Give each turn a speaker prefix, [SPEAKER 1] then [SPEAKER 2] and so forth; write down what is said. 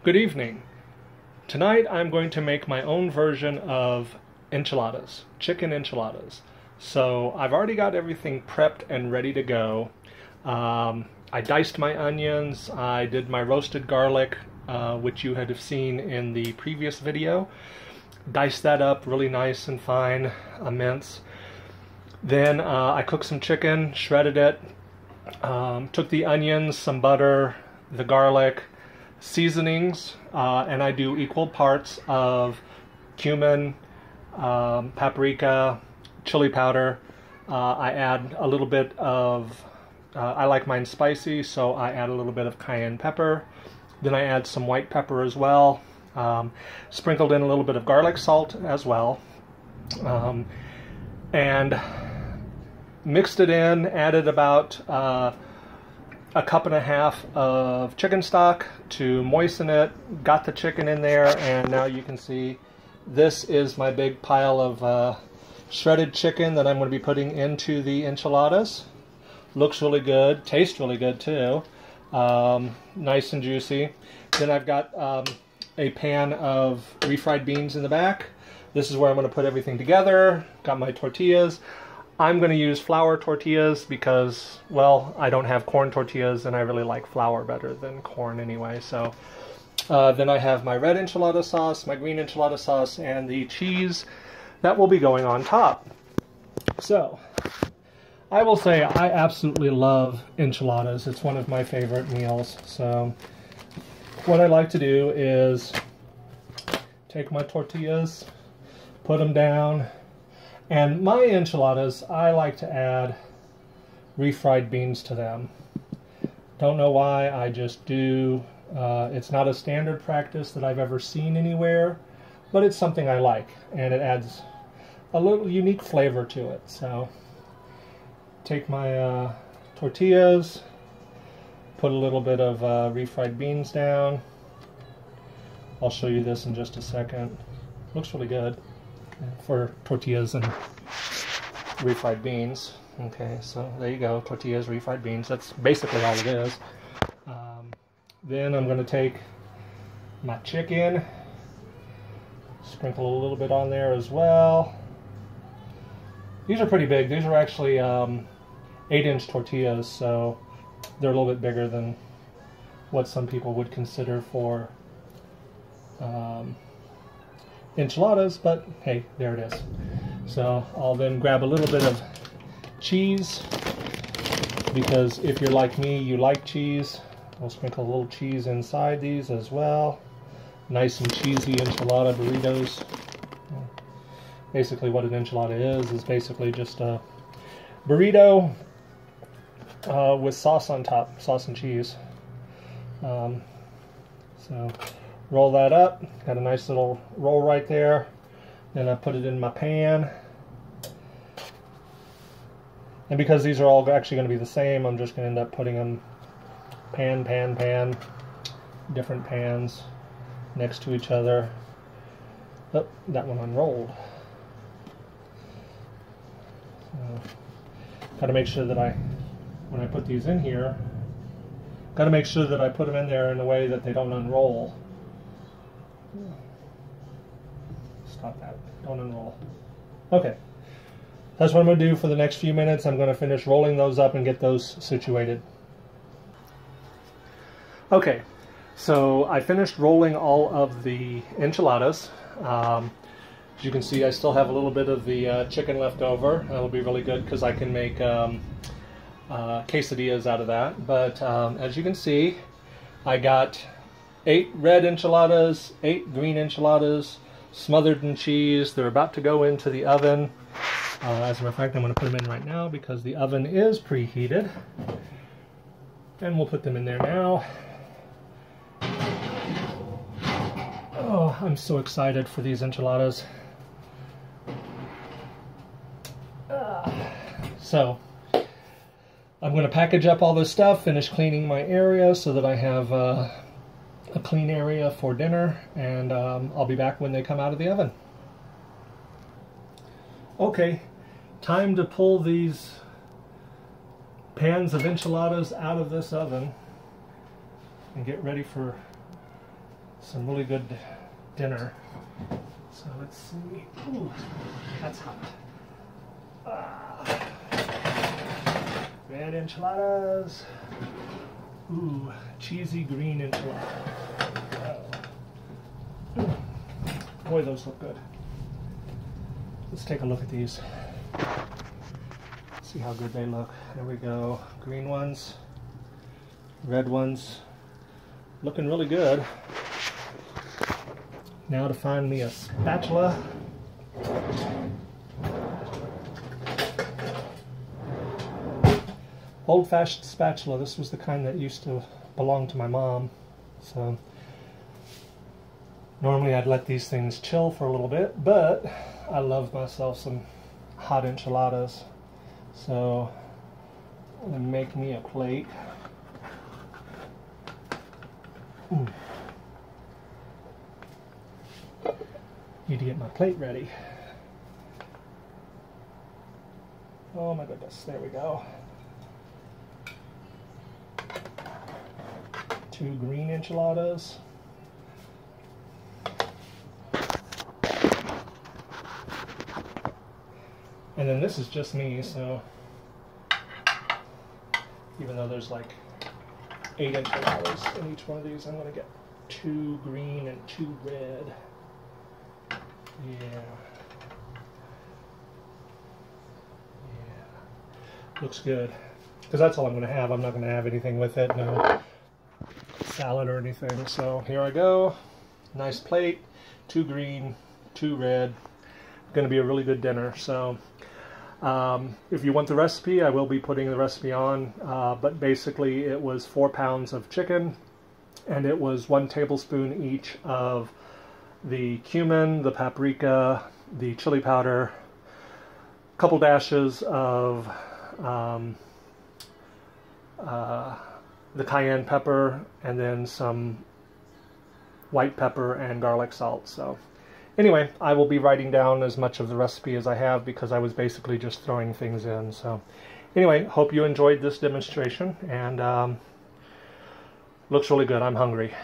[SPEAKER 1] Good evening. Tonight I'm going to make my own version of enchiladas, chicken enchiladas. So I've already got everything prepped and ready to go. I diced my onions, I did my roasted garlic, which you had seen in the previous video. Diced that up really nice and fine, mince. Then I cooked some chicken, shredded it, took the onions, some butter, the garlic, seasonings, and I do equal parts of cumin, paprika, chili powder. I add a little bit of, I like mine spicy, so I add a little bit of cayenne pepper. Then I add some white pepper as well. Sprinkled in a little bit of garlic salt as well. And mixed it in, added about a cup and a half of chicken stock to moisten it, got the chicken in there, and now you can see this is my big pile of shredded chicken that I'm going to be putting into the enchiladas. Looks really good, tastes really good too, nice and juicy. Then I've got a pan of refried beans in the back. This is where I'm going to put everything together. Got my tortillas. I'm going to use flour tortillas because, well, I don't have corn tortillas and I really like flour better than corn anyway. So then I have my red enchilada sauce, my green enchilada sauce, and the cheese that will be going on top. So I will say I absolutely love enchiladas. It's one of my favorite meals. So what I like to do is take my tortillas, put them down. And my enchiladas, I like to add refried beans to them. Don't know why, I just do. It's not a standard practice that I've ever seen anywhere, but it's something I like, and it adds a little unique flavor to it. So take my tortillas, put a little bit of refried beans down. I'll show you this in just a second. Looks really good for tortillas and refried beans. Okay, so there you go, tortillas, refried beans. That's basically all it is. Then I'm going to take my chicken, sprinkle a little bit on there as well. These are pretty big. These are actually 8-inch tortillas, so they're a little bit bigger than what some people would consider for enchiladas, but hey, there it is. So I'll then grab a little bit of cheese, because if you're like me, you like cheese. I'll sprinkle a little cheese inside these as well. Nice and cheesy enchilada burritos. Basically what an enchilada is basically just a burrito with sauce on top, sauce and cheese. So roll that up, got a nice little roll right there. Then I put it in my pan. And because these are all actually going to be the same, I'm just going to end up putting them pan, different pans next to each other. Oh, that one unrolled. So, got to make sure that when I put these in here, got to make sure that I put them in there in a way that they don't unroll. Stop that. Don't unroll. Okay. That's what I'm going to do for the next few minutes. I'm going to finish rolling those up and get those situated. Okay. So I finished rolling all of the enchiladas. As you can see, I still have a little bit of the chicken left over. That'll be really good because I can make quesadillas out of that. But as you can see, I got 8 red enchiladas, 8 green enchiladas, smothered in cheese. They're about to go into the oven. As a matter of fact, I'm going to put them in right now because the oven is preheated. And we'll put them in there now. Oh, I'm so excited for these enchiladas. So, I'm going to package up all this stuff, finish cleaning my area so that I have a clean area for dinner, and I'll be back when they come out of the oven. Okay, time to pull these pans of enchiladas out of this oven and get ready for some really good dinner. So let's see. Ooh, that's hot. Red enchiladas. Ooh, cheesy green enchilada. Oh. Boy, those look good. Let's take a look at these. See how good they look. There we go. Green ones, red ones. Looking really good. Now to find me a spatula. Old-fashioned spatula. This was the kind that used to belong to my mom. So normally I'd let these things chill for a little bit, but I love myself some hot enchiladas. So I'm gonna make me a plate. Need to get my plate ready. Oh my goodness, there we go. 2 green enchiladas. And then this is just me, so even though there's like 8 enchiladas in each one of these, I'm going to get 2 green and 2 red. Yeah. Looks good. Because that's all I'm going to have. I'm not going to have anything with it. No salad or anything. So here I go. Nice plate. 2 green, 2 red. Going to be a really good dinner. So if you want the recipe, I will be putting the recipe on. But basically it was 4 pounds of chicken. And it was 1 tablespoon each of the cumin, the paprika, the chili powder, a couple dashes of the cayenne pepper, and then some white pepper and garlic salt. So anyway, I will be writing down as much of the recipe as I have because I was basically just throwing things in. So anyway, hope you enjoyed this demonstration, and looks really good. I'm hungry.